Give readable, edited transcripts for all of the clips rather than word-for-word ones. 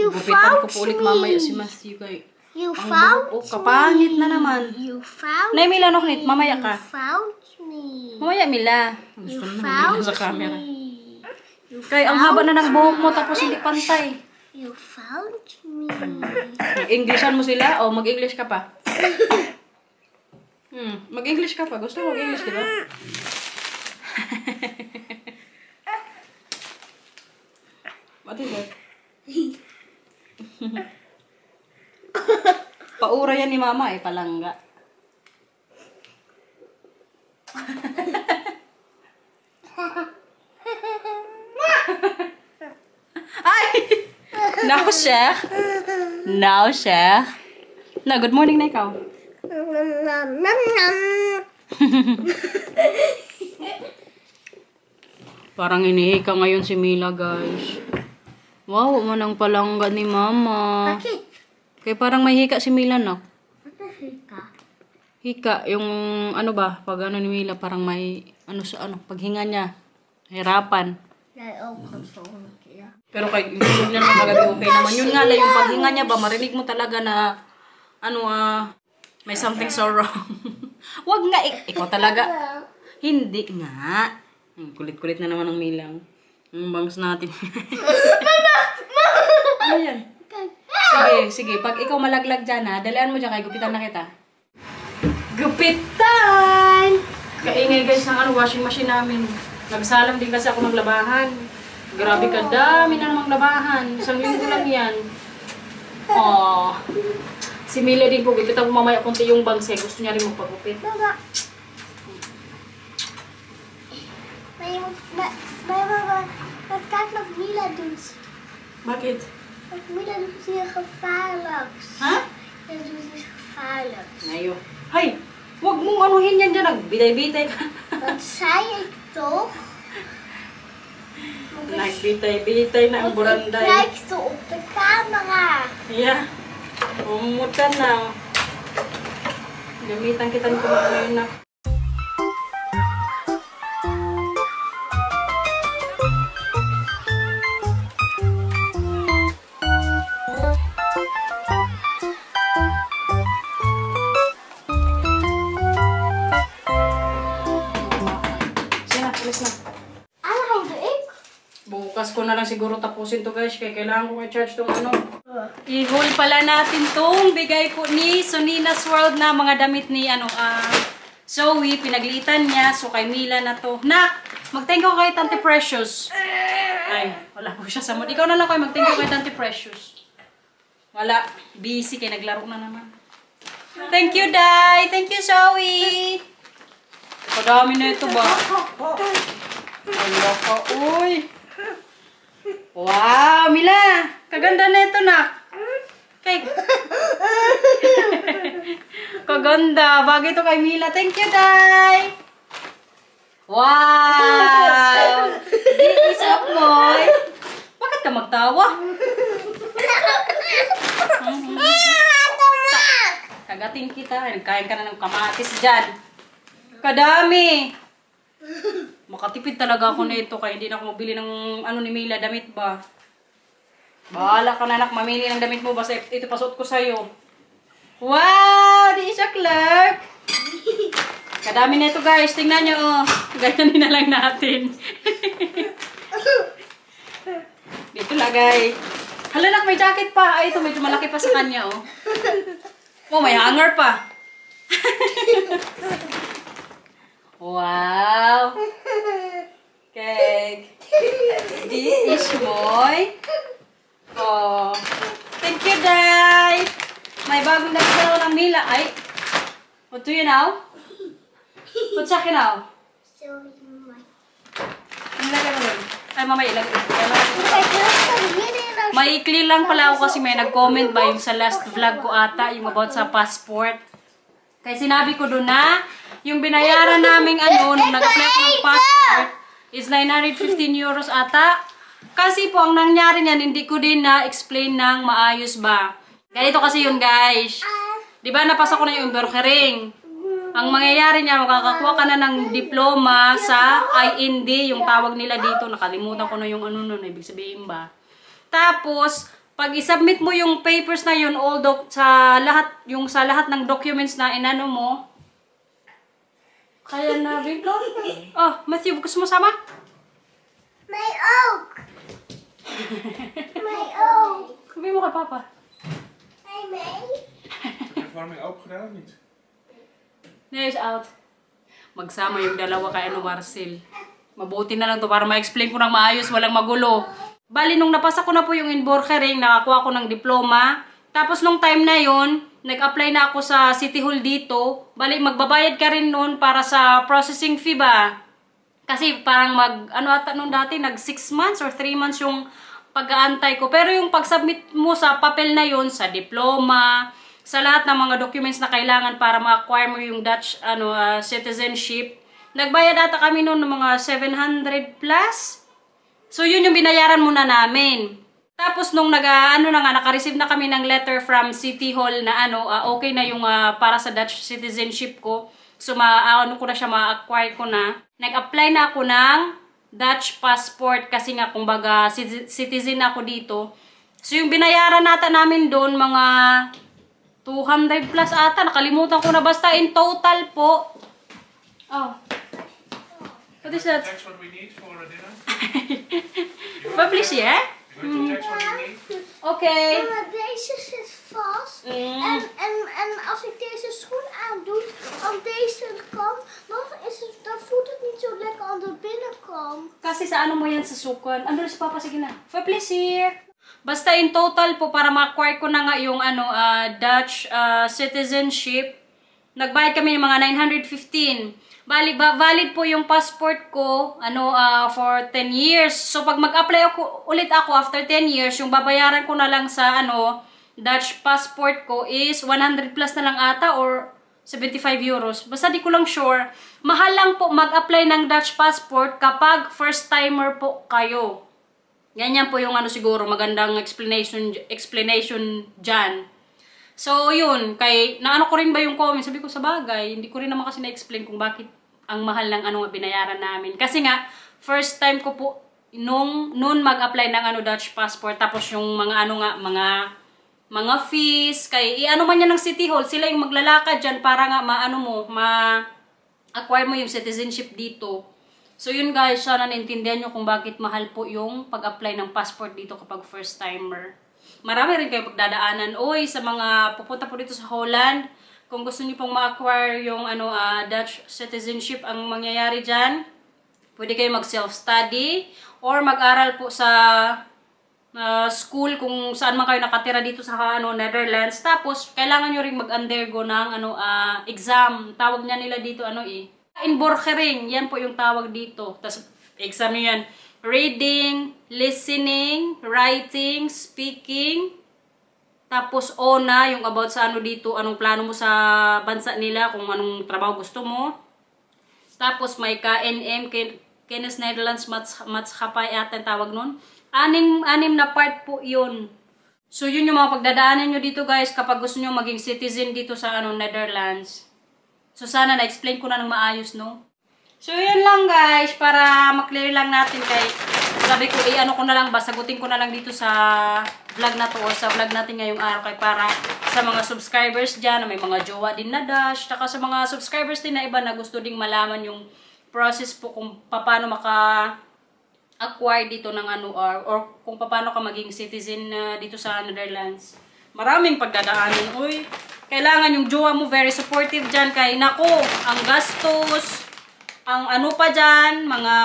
Gupitan ko po ulit mamaya si Matthew kay. You found me. Kapangit na naman. You found Nay, Mila, no, Knit, mamaya ka. You found me. Mamaya, Mila. You Gusto na found sa camera. me. Kay, ang haba na ng buhok mo tapos hindi pantay. You found me. Mag-Englishan mo sila o mag-English ka pa? Mag-English ka pa. Gusto mo mag-English, di ba? What is that? Paura yan ni Mama eh, palangga. Ay! Now, Sheikh. Now, Sheikh. Na, good morning na ikaw. Parang inihika ngayon si Mila, guys. Wow, manang palangga ni Mama. Bakit? Kaya parang may hika si Mila, no? Ano hika? Hika, yung ano ba, pag ano ni Mila, parang may, ano sa ano, paghinga niya. Hirapan. Pero kay gusto niya naman magabi okay naman. Yun nga lang, yung paghinga niya ba, marinig mo talaga na, ano may something so wrong. Wag nga, ikaw talaga. Hindi nga. Kulit-kulit na naman ng Milang. Yung bangs natin. Ano yan? Sige. Pag ikaw malaglag dyan ha, dalian mo dyan kay gupitan na kita. Gupitan! Kaingay guys ng washing machine namin. Nagsalam din kasi ako maglabahan. Grabe ka, dami na namang labahan. Isang linggo lang yan. Oh. Si Mila din po, gupitan ko mamaya kunti yung bangs eh. Gusto niya rin magpagupit. Baba. Kijk naar Mila doen. Bakit? Mila doet hier gevaarlijk. Ha? Mila doet iets gevaarlijks. Ayo. Hay! Huwag mong anuhin yan dyan. Nagbitay-bitay ka. Dat zei ik toch? Nagbitay-bitay na ang buranday. Kijkt op de camera. Yeah. Umut ka na. Gamitan kita nito ngayon na. Bukas ko na lang siguro tapusin to guys. Kaya kailangan ko i-charge tong ano. I-haul pala natin tong bigay ko ni Sonina's World na mga damit ni Zoe. Pinaglitan niya. So kay Mila na to. Nak! Mag-thank you kay Tante Precious. Ay, wala po siya sa mood. Ikaw na lang kayo mag-thank you kay Tante Precious. Wala. Busy kaya naglaro na naman. Thank you, Day! Thank you, Zoe! Padami na ito ba? Wala ka, uy! Wow, Mila! Kaganda na ito, nak! Kay... Kaganda! Bagay ito kay Mila. Thank you, Day! Wow! Di isap mo, eh. Bakit ka magtawa? Kagating kita. Nagkain ka na ng kamatis dyan. Kadami! Makatipid talaga ako na ito kaya hindi na ako mabili ng ano ni Mila, damit ba? Bahala ka na anak, mamili ng damit mo basta ito pasuot ko sa'yo. Wow! Di siya Clark! Kadami na ito guys, tingnan nyo oh. Ganyan na lang natin. Dito lagay. Hala nak, may jacket pa. Ay ito, medyo malaki pa sa kanya oh. Oh, may hanger pa. Wow! Cake! This is moy. Oh! Thank you, Day! May bagong nagdalo ng Mila. Ay! What do you know? What's sa akin now? Ilagay mo nun. Ay, mamaya ilagay. Maikli lang pala ako kasi may nag-comment ba yung sa last vlog ko ata, yung about sa passport. Kaya sinabi ko doon na, yung binayaran naming nung nag-apply ko ng passport is 915 euros ata. Kasi po, ang nangyari niyan, hindi ko din na-explain ng maayos ba. Ganito kasi yun, guys. Diba, napasa ko na yung brokering. Ang mangyayari niya, makakakuha ka na ng diploma sa IND, yung tawag nila dito. Nakalimutan ko na yung ano nun, ibig sabihin ba. Tapos, pag i-submit mo yung papers na yun, sa lahat ng documents na inano mo, kaya na rin, Lord. Oh, Matthew, gusto mo sama? May oak. May oak. Sabi mo kay Papa. Hey, May. Heb je warming open gedaan of niet? Nee, is out. Magsama yung dalawa kay Marcel. Mabuti na lang to para ma-explain ko ng maayos, walang magulo. Bali, nung napasa ko na po yung inborgering, nakakuha ko ng diploma. Tapos nung time na yon, nag-apply na ako sa City Hall dito. Bali, magbabayad ka rin noon para sa processing fee ba? Kasi parang nung dati, nag 6 months or 3 months yung pag-aantay ko. Pero yung pag-submit mo sa papel na yon, sa diploma, sa lahat ng mga documents na kailangan para ma-acquire mo yung Dutch citizenship, nagbayad ata kami noon ng mga 700 plus. So yun yung binayaran muna namin. Tapos nung naka-receive na kami ng letter from City Hall na okay na yung para sa Dutch citizenship ko. So ko na siya, ma-acquire ko na. Nag-apply na ako ng Dutch passport kasi nga kumbaga citizen ako dito. So yung binayaran namin doon mga 200 plus ata. Nakalimutan ko na, basta in total po. Oh. What is that? That's what we need for dinner. Publish, yeah? You want to check what we need? Okay. Mama, deze zit vast. Mm. En als ik deze schoen aandoe, aan deze kant, dan voelt het niet zo lekker aan de binnenkant. Kasi sa mo yan sa sukan. Ano si Papa? Sige na. Publish here. Basta in total po, para ma-acquire ko na nga yung Dutch citizenship, nagbayad kami ng mga 915. Valid po yung passport ko for 10 years. So pag mag-apply ulit ako after 10 years, yung babayaran ko na lang sa Dutch passport ko is 100 plus na lang ata or 75 euros. Basta di ko lang sure. Mahal lang po mag-apply ng Dutch passport kapag first timer po kayo. Ganyan po yung siguro magandang explanation dyan. So, yun. Ko rin ba yung comment? Sabi ko, sa bagay, hindi ko rin naman kasi na-explain kung bakit ang mahal ng binayaran namin. Kasi nga, first time ko po, noon mag-apply ng Dutch passport, tapos yung mga mga fees, man yan ng City Hall, sila yung maglalakad dyan para nga ma-acquire mo yung citizenship dito. So yun guys, sana naintindihan nyo kung bakit mahal po yung pag-apply ng passport dito kapag first timer. Marami rin kayo pagdadaanan. Oy, sa mga pupunta po dito sa Holland, kung gusto niyo pong ma-acquire yung Dutch citizenship, ang mangyayari dyan, pwede kayo mag-self-study or mag-aral po sa school kung saan man kayo nakatira dito sa Netherlands. Tapos, kailangan nyo rin mag-undergo ng exam. Tawag niya nila dito inborgering, yan po yung tawag dito. Tapos, exam nyo yan. Reading, listening, writing, speaking. Tapos, ONA, yung about sa dito, anong plano mo sa bansa nila, kung anong trabaho gusto mo. Tapos, may KNM, Kennis Netherlands Maatschappij ata ang tawag nun. Anim na part po yun. So, yun yung mga pagdadaanan nyo dito guys kapag gusto nyo maging citizen dito sa Netherlands. So, sana na-explain ko na ng maayos, no? So, yun lang guys, para maklear lang natin sabi ko, ko na lang ba, sagutin ko na lang dito sa vlog na to o sa vlog natin ngayong araw para sa mga subscribers dyan na may mga jowa din na Dutch, taka sa mga subscribers din na iba na gusto ding malaman yung process po kung paano acquire dito ng or kung paano ka maging citizen dito sa Netherlands. Maraming pagdadaanan. Uy, kailangan yung jowa mo very supportive dyan nako, ang gastos, ang pa dyan, mga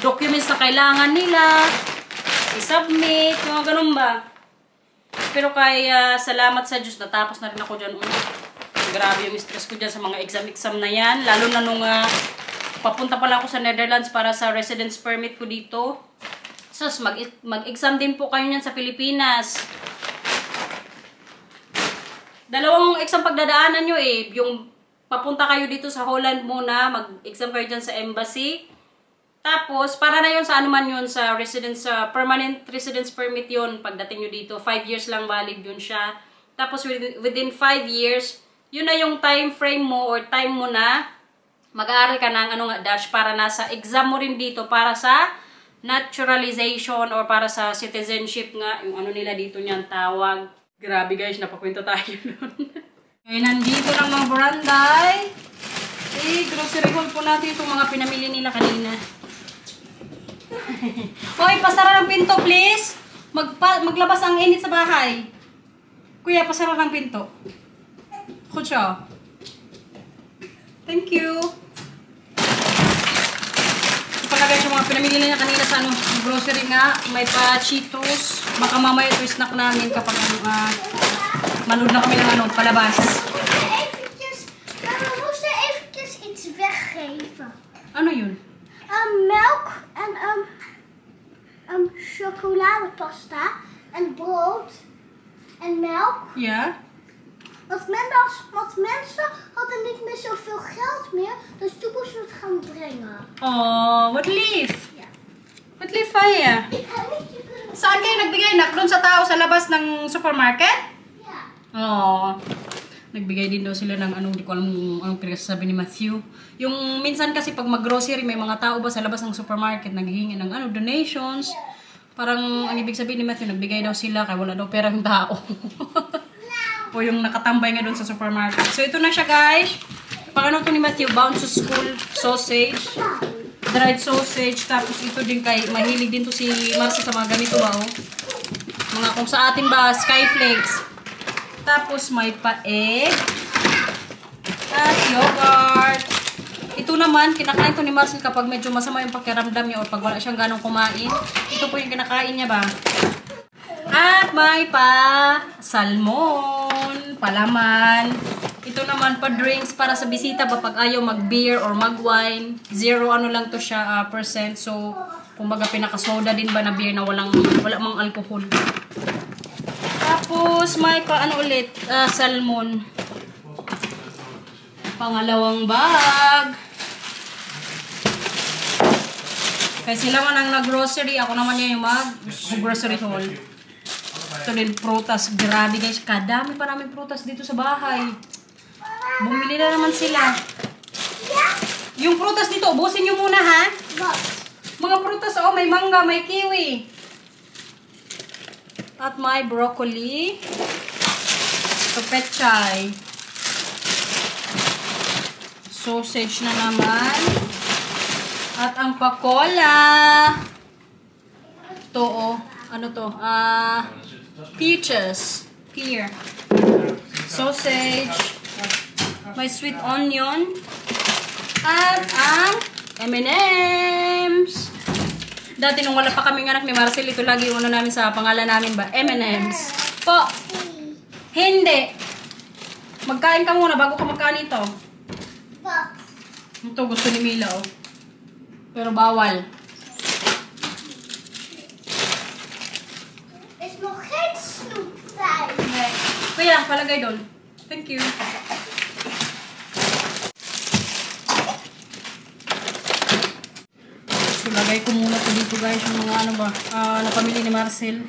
documents na kailangan nila, i-submit, mga ganun ba. Pero salamat sa Diyos, natapos na rin ako dyan. Grabe yung stress ko dyan sa mga exam na yan. Lalo na nung papunta pala ako sa Netherlands para sa residence permit ko dito. So, mag-exam din po kayo yan sa Pilipinas. Dalawang exam pagdadaanan nyo yung papunta kayo dito sa Holland muna, mag-exam kayo dyan sa embassy. Tapos, para na yun sa man yun, sa permanent residence permit yun, pagdating nyo dito, 5 years lang valid yun siya. Tapos, within 5 years, yun na yung time frame mo or time mo na mag-aaral ka ng Dutch para nasa exam mo rin dito para sa naturalization or para sa citizenship nga, yung ano nila dito niyan tawag. Grabe guys, napakwento tayo nun. Okay, nandito ng mga baranday. Grocery haul po natin itong mga pinamili nila kanina. Hoy, pasara ng pinto please. Maglabas ang init sa bahay. Kuya, pasara ng pinto. Kucho. Thank you. Guys, yung mga pinamili na niya kanina sa grocery nga, may pa Cheetos. Baka mamaya ito snack namin kapag manood na kami ng palabas. We moesten eventjes iets weggeven. Ano yun? Melk en chocoladepasta en brood en melk. Yeah? Want mensen hadden niet meer zoveel geld meer, dus toen moesten we het gaan brengen. Oh, wat lief. Ja. Wat lief van je. Saan kayo nagbigay? Doon sa tao sa labas ng supermarket? Ja. Oh. Nagbigay din daw sila ng hindi ko alam anong pinagsasabi ni Matthew. Yung minsan kasi pag mag-grocery, may mga tao ba sa labas ng supermarket naghihingi ng donations. Parang ang ibig sabihin ni Matthew, nagbigay daw sila kaya wala daw perang tao. O yung nakatambay nga doon sa supermarket. So ito na siya guys. Pang to ni Matthew, bound to school sausage. Dried sausage. Tapos ito din kay, mahilig din to si Marcia sa mga ganito ba oh. Mga kung sa atin ba, skyflakes. Tapos may pa-egg. At yogurt. Ito naman, kinakain to ni Marcia kapag medyo masama yung pakiramdam niya o pag wala siyang ganong kumain. Ito po yung kinakain niya ba. At may pa salmon, palaman. Ito naman pa drinks para sa bisita ba pag ayaw mag-beer or mag-wine. 0 lang to siya percent. So, kumbaga pinaka-soda din ba na beer na wala mang alcohol. Tapos may pa ulit, salmon. Pangalawang bag. Kaya sila man ang nag-grocery, ako naman yung mag-grocery haul. Ito din, prutas. Grabe guys, kadami pa namin prutas dito sa bahay. Bumili na naman sila. Yung prutas dito, ubusin nyo muna ha. Mga prutas, may mangga, may kiwi. At may broccoli. Ito, pechay. Sausage na naman. At ang pakola. Ito ano to? Peaches. Pear. Sausage. May sweet onion. At ang M&M's. Dati nung wala pa kaming anak ni Marcel, ito lagi yung namin sa pangalan namin ba? M&M's. Po. Hindi. Magkain ka muna bago ka magkain ito. Ito gusto ni Mila Pero bawal. Is nog geen snoeptijd. Kaya, palagay doon. Thank you. So, lagay ko muna ito dito guys, yung mga napamili ni Marcel.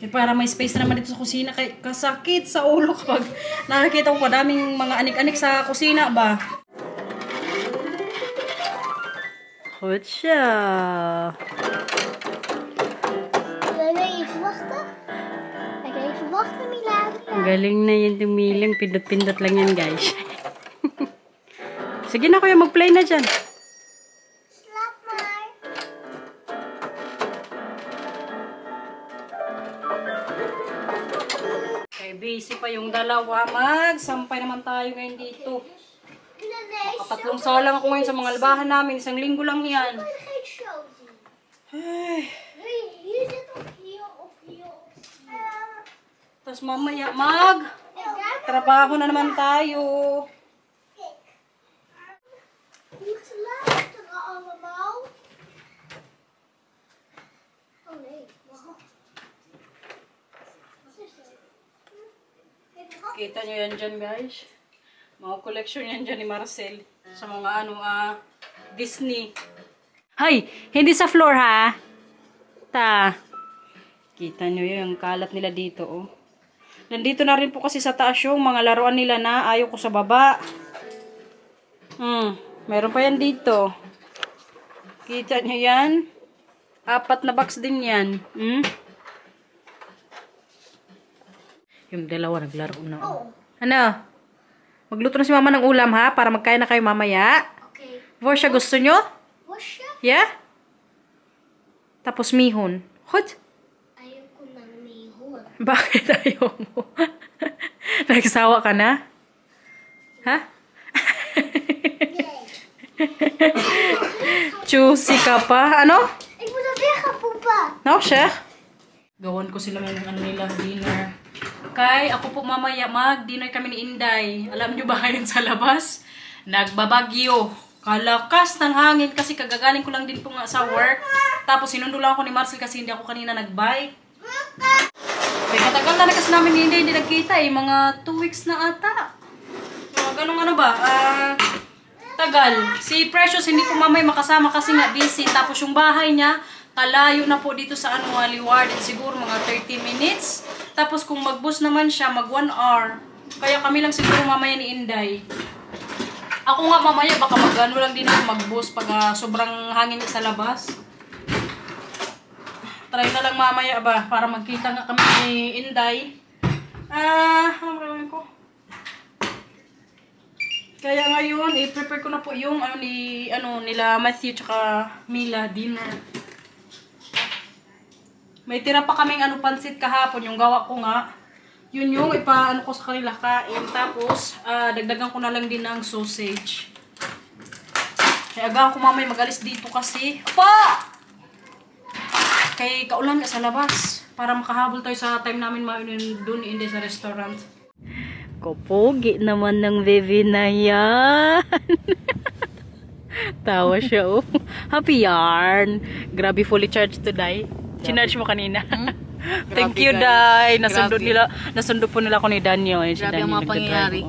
Kaya para may space na naman dito sa kusina. Kaya kasakit sa ulo kapag nakakita ko daming mga anik-anik sa kusina ba. Goed zo. Even wachten. Even wachten, Milan. Ang galing na yun tumilang. Pindot-pindot lang yan, guys. Sige na, kuya. Mag-play na dyan. Slaap maar. Okay, busy pa yung dalawa. Magsampay naman tayo ngayon dito. Makapatlong salang ako ngayon sa mga albahan namin. Isang linggo lang yan. Geen show zien. Ay. Hier zit op hier, op hier, op hier. Tapos mamaya trabaho na naman tayo. Moeten luisteren allemaal. Oh nee, wacht. Wat is dat? Kita nyo yan dyan, guys. Mga collection yan dyan ni Marcel. Sa mga Disney. Hay! Hindi sa floor, ha? Kita nyo yung kalat nila dito, Nandito na rin po kasi sa taas yung mga laruan nila na ayaw ko sa baba. Meron pa yan dito. Kita nyo yan? 4 na box din yan. Yung dalawa naglaro na. Ano? Magluto na si mama ng ulam ha, para magkain na kayo mamaya. Okay. Vorsha, gusto nyo? Washa? Yeah? Tapos mihon. Hot? Ayoko ng mihon. Bakit ayaw mo? Nagsawa ka na? Ha? Choosy ka pa. Ano? Ik moet er weer gaan poepen. No, Sheikh? Gawan ko sila ng ano nila, dinner. Kay, ako po mamaya mag-dinner kami ni Inday. Alam nyo ba ngayon sa labas? Nagbabagyo. Kalakas ng hangin kasi kagagaling ko lang din po nga sa work. Tapos sinundo lang ako ni Marcel kasi hindi ako kanina nag-bike. May katagal na kasi namin hindi nagkita eh. Mga 2 weeks na ata. Mga ganong ano ba? Tagal. Si Precious hindi ko mamay makasama kasi nga busy. Tapos yung bahay niya, kalayo na po dito sa Liward. Siguro mga 30 minutes. Tapos kung mag-bus naman siya, mag 1 hour. Kaya kami lang siguro mamaya ni Inday. Ako nga mamaya, baka mag-ano lang din ako mag-bus pag sobrang hangin sa labas. Try na lang mamaya ba, para magkita nga kami ni Inday. Ano gagawin ko? Kaya ngayon, i-prepare ko na po yung nila Matthew tsaka Mila dinner. May tira pa kaming pansit kahapon, yung gawa ko nga. Yun yung ipaano ko sa kanila kain. Tapos, dagdagan ko na lang din ng sausage. Kaya agahan ko mamay mag-alis dito kasi. Pa! Kay kaulan nga sa labas. Para makahabol tayo sa time namin doon hindi sa restaurant. Kopogi naman ng baby na yan. Tawa siya oh. Happy yarn. Grabe fully charged today. Chinarge mo kanina. Thank you, Day. Nasundo po nila ako ni Daniel. Grabe ang mga pangyayari.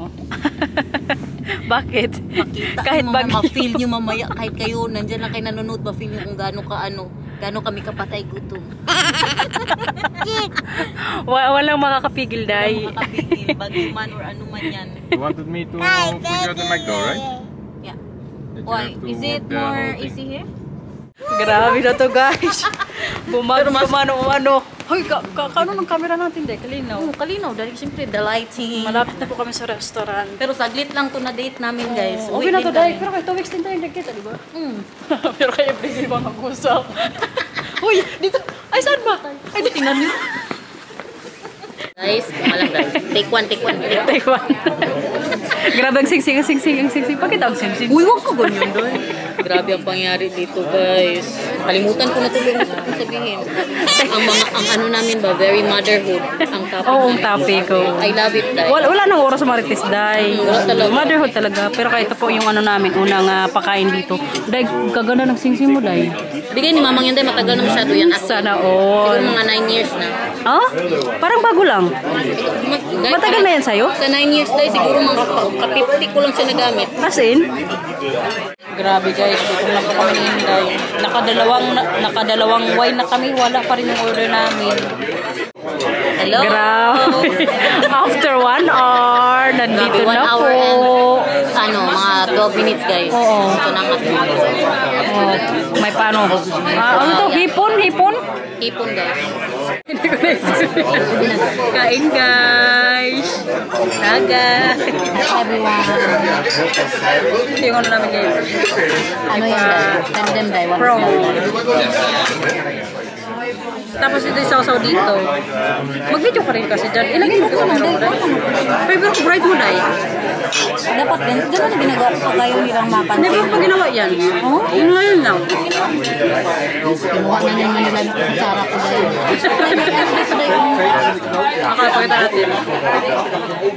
Bakit? Makita kahit ma-feel nyo mamaya, kahit kayo, nandyan lang kayo nanonood, ma-feel nyo kung gaano kami kapatay gutom. Walang makakapigil, Day. Walang makakapigil, bagay man or ano man yan. You wanted me to put you at the McDo, right? Yeah. That you Why? have to Is it walk the more whole thing. easy here? Grabe na to, guys. Bumano. Hoy, kano ng camera natin, Day? Kalinaw. Oo, kalinaw. Dahil siyempre, the lighting. Malapit na po kami sa restaurant. Pero saglit lang to na date namin, guys. Okay na to, Day. Pero kayo 2 weeks din tayo nagkita, di ba? Pero kayo everyday ba mag-usap? Uy, dito. Ay, saan ba? Ay, tingnan niyo. Guys, malang guys. Take one. Take one. Grabe ang singsing. Pakita ang singsing. Uy, huwag ko ganyan doon. Grabe ang pangyari dito, guys. Kalimutan ko na tuloy ang gusto kong sabihin. Ang ano namin ba, very motherhood ang topic Oo, ang namin. topic ko. I love it, guys. Wala nang oras marites, Day. Wala talaga. Motherhood talaga. Pero kahit ito po yung namin, unang pakain dito. Day, kaganda ng singsing mo, Day. Bigay ni Mamang yan, Day. Matagal na masyado yan. Sana all. Siguro mga 9 years na. Ah? Parang bago lang. Matagal na yan sa'yo? Sa 9 years, Day, siguro mga ka-50 ko lang siya nagamit. As in? Grabe guys, gutom na po kami ni Inday. Nakadalawang wine na kami, wala pa rin yung order namin. Hello? Grabe. After 1 hour, nandito Grabe, 1 na hour po. and mga 12 minutes, guys. Oo. Ito na nga. Oh, may paano? Ano to? Hipon? Ipon, guys. Hindi ko naisip. Kain guys. Taga. Everyone. Ito yung ano namin guys. Ano yan, Day? Tandem, Day. One Pro. small, Day. Tapos ito yung sausaw dito. Mag-video ka rin kasi dyan. Ilagay mo ka meron mo dahil. Favorite ko bright mo dahil. Dapat din. Ganun na ginagawa ko kayo nilang Hindi mapansin. ba pa ginawa yan? Oo? Yung ngayon lang. Kinuha na naman nila ng sarap ko dahil. Pakita natin.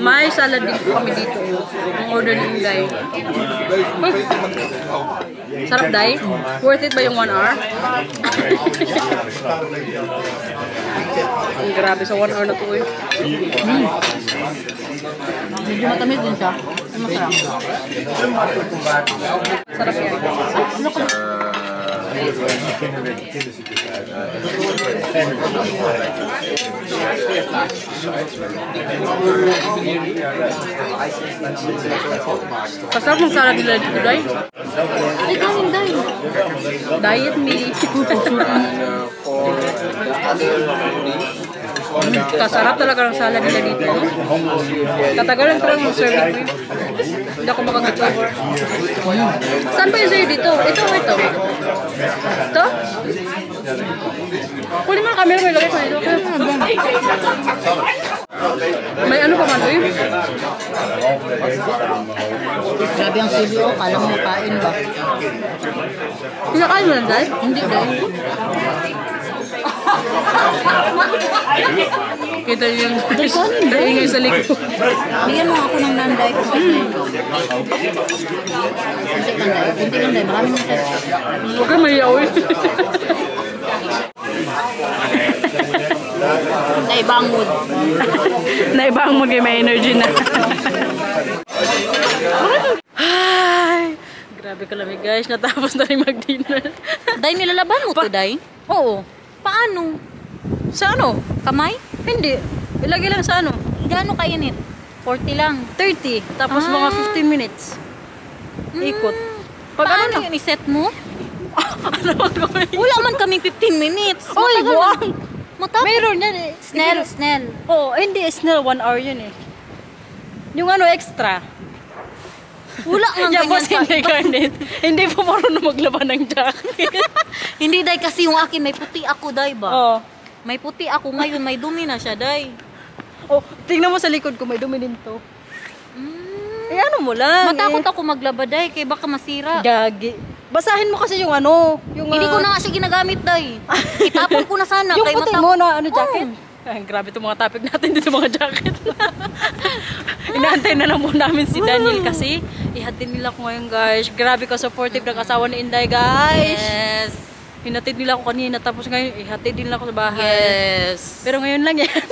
May salad din po kami dito. Ang order ni Inday. Sarap dahil. Worth it ba yung 1 hour? Ang grabe sa 1 hour na to eh. Medyo matamis din siya. Masarap. Sarap yan. Kasarap mong salad nila dito, Day. Ay, kanin, Day. Diet me. Kasarap talaga ng salad nila dito. No? Tatagalan ko lang yung serving ko. Hindi ako makakagawa. Saan ba yung sa'yo dito? Ito o ito? Ito? Kunin mo na camera, may lagay ko dito. May ano pa man to yun? Grabe ang sili, oh. Kala mo kain ba? Pinakain mo lang, Day? Hindi, Day. Kita niyo yung ingay sa likod. Bigyan mo ako ng nanday ko. Kunti lang, Day. Marami mo sa... Huwag kang mahiyaw eh. Naibangod. Naibang mo kay may energy na. Ay, grabe ka lamig guys. Natapos na rin mag-dinner. Day, nilalaban mo to, Day? Oo. Paano? Sa ano? Kamay? Hindi. Ilagay lang sa ano? Gaano kainit? 40 lang. 30. Tapos mga 15 minutes. Ikot. Pag Paano ano na? yung iset mo? Ano ba gawin? Wala man kaming 15 minutes. Oy, Matagal buwang. man. Matapos. Mayroon yan eh. Snell. Oo, hindi. Snell 1 hour yun eh. Yung ano extra. Wala nga Yan ganyan boss, hindi Garnet. Hindi po marunong maglaban ng jacket. Hindi, Day, kasi yung akin may puti ako, Day, ba? Oo. May puti ako ngayon, may dumi na siya, Day. Oh, tingnan mo sa likod ko, may dumi din to. Eh ano mo lang. Matakot ako maglaba, Day, kaya baka masira. Gagi. Basahin mo kasi yung ano. Yung, Hindi ko na nga siya ginagamit, Day. Itapon ko na sana. Yung kaya puti mo na ano, jacket. Ay, grabe itong mga topic natin dito mga jacket. Inaantay na lang po namin si Daniel kasi ihatid nila ko ngayon guys. Grabe ka supportive ng asawa ni Inday guys. Yes. Hinatid nila ako kanina tapos ngayon ihatid nila ako sa bahay. Yes. Pero ngayon lang yan.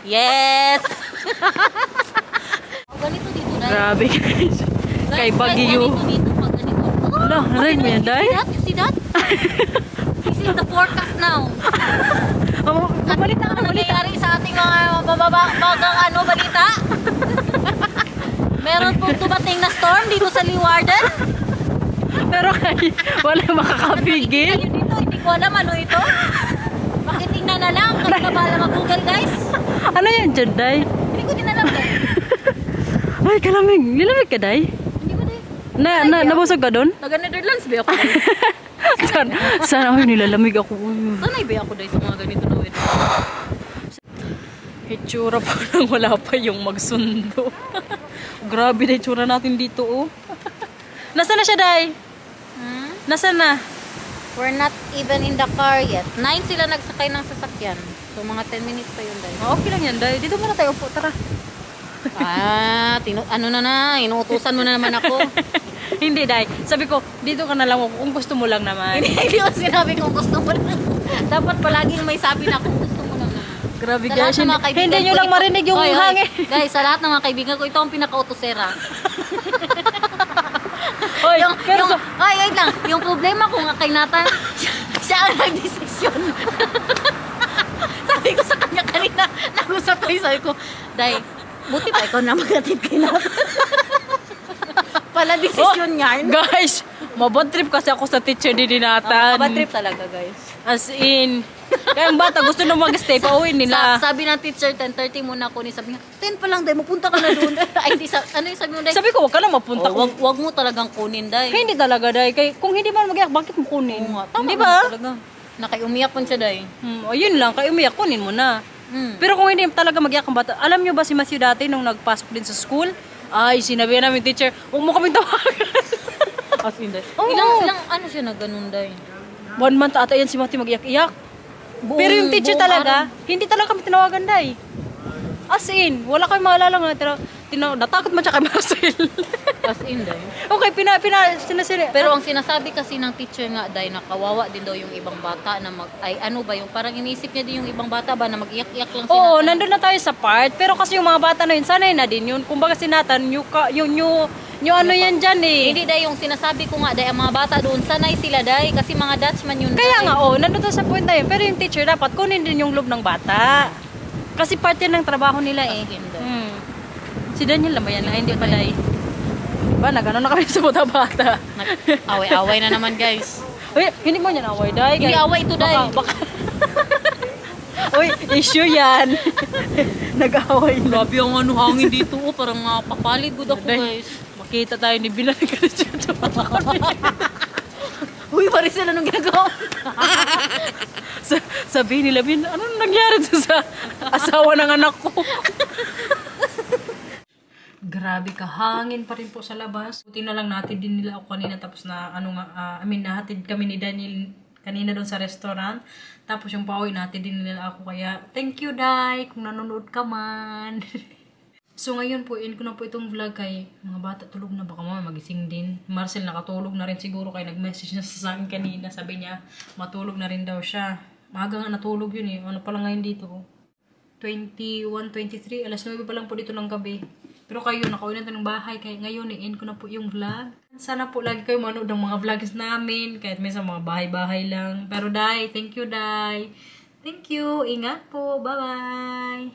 Yes. Ganito dito, Day. Grabe guys. Kay Baguio. Ganito dito, pag ganito. Wala, narinig mo yan, Day? You see that? This is the forecast now. Oh, Balita ka nangyayari sa ating mga bagang balita. Meron pong dumating na storm dito sa Leeuwarden. pero kay wala makakapigil. Kayo dito, hindi ko alam ano ito. Makitingnan na lang. Kasi kabala mag-google, guys. Ano yan dyan, Day? Hindi ko din alam, guys. Ay, kalamig. Nilamig ka, Day? Hindi ba, Day? Nabusog ka doon? Taga-Netherlands ba ako, Day? Sana ako nilalamig ako. Sanay ba ako, Day, sa mga ganito na weather? Itsura pa lang wala pa yung magsundo. Grabe na itsura natin dito, oh. Nasaan na siya, Day? Nasaan na? We're not even in the car yet. 9 sila nagsakay ng sasakyan. So, mga 10 minutes pa yun, Day. Okay lang yan, Day. Dito muna tayo po, tara. Inuutusan mo na naman ako. Hindi, Day. Sabi ko, dito ka na lang kung gusto mo lang naman. Hindi ko sinabi kung gusto mo lang. Dapat palaging may sabi na kung gusto mo lang naman. Grabe, Sa guys. lahat ng mga kaibigan Hindi nyo ko lang ito- marinig yung Hoy, hoy. hangin. Guys, sa lahat ng mga kaibigan ko, ito ang pinaka-utosera. Hoy, Wait lang. Yung problema ko nga kay Nathan, siya ang nag-desisyon. Sabi ko sa kanya kanina, nag-usap kayo, sabi ko, Day, buti pa ikaw na mag-atid kay Nathan. Pala desisyon niya. Guys, mabad trip kasi ako sa teacher ni Nathan. Kabad trip talaga, guys. As in, kaya ang bata gusto na mag-stay pa uwi nila. Sabi ng teacher, 10:30 muna ako ni sabi niya, 10 pa lang, Day, mapunta ka na doon. Ay, di, ano yung sabi mo, Day? Sabi ko, wag ka na mapunta. Wag mo talagang kunin, Day. Hindi talaga, Day. Kung hindi man mag-iyak, bakit mo kunin? Oo nga, tama Hindi naman ba? talaga. Nakaiumiyak pa siya, Day. Ayun lang, kayo umiyak, kunin mo na. Pero kung hindi talaga mag-iyak ang bata, alam nyo ba si Matthew dati nung nagpasok din sa school? Ay, sinabi namin teacher, huwag mo kaming tawagan. As in, Day. Ilang ano siya na ganun, Day? 1 month ata yan si Matthew mag-iyak-iyak. Pero yung teacher buong talaga, hindi talaga kami tinawagan, Day. As in, wala kami maalala nga. Natakot man siya kay Marcel. As in, Day. Okay, sinasiri. Pero ang sinasabi kasi ng teacher nga, Day, na kawawa din daw yung ibang bata na ano ba yung, parang iniisip niya din yung ibang bata ba na mag-iyak-iyak lang sila. Oo, nandun na tayo sa part. Pero kasi yung mga bata na yun, sanay na din yun. Kumbaga si Nathan, Yung ano yan dyan eh. Hindi day, yung sinasabi ko nga day, ang mga bata doon, sanay sila day. Kasi mga Dutchman yun Kaya day. nga, nandun sa point na yun. Pero yung teacher dapat kunin din yung loob ng bata. Kasi part yan ng trabaho nila eh. Si Daniel naman yan, hindi pa day. Diba, nagano na kami sa bata-bata. Away-away na naman guys. Uy, hindi mo yan away, day. Hindi away ito day. Uy, issue yan. Nag-away na. Grabe ang ano hangin dito, parang mapapalig good ako guys. Makita tayo ni Bilan. Uy, pare sila nung ginagawa. Sabihin nila, Bin, ano nangyari sa asawa ng anak ko? Grabe ka, hangin pa rin po sa labas. Buti na lang natin din nila ako kanina tapos na nahatid kami ni Daniel kanina doon sa restaurant. Tapos yung pauwi natin din nila ako kaya thank you Day kung nanonood ka man. So ngayon po, end ko na po itong vlog kay mga bata tulog na baka mama magising din. Marcel nakatulog na rin siguro kaya nag-message na sa akin kanina. Sabi niya matulog na rin daw siya. Maaga nga natulog yun eh. Ano pala ngayon dito? 21:23. Alas 9 pa lang po dito ng gabi. Pero kayo, nakauwi na ng bahay. Kaya ngayon, i-end ko na po yung vlog. Sana po lagi kayo manood ng mga vlogs namin. Kahit may sa mga bahay-bahay lang. Pero Day, thank you Day. Thank you. Ingat po. Bye-bye.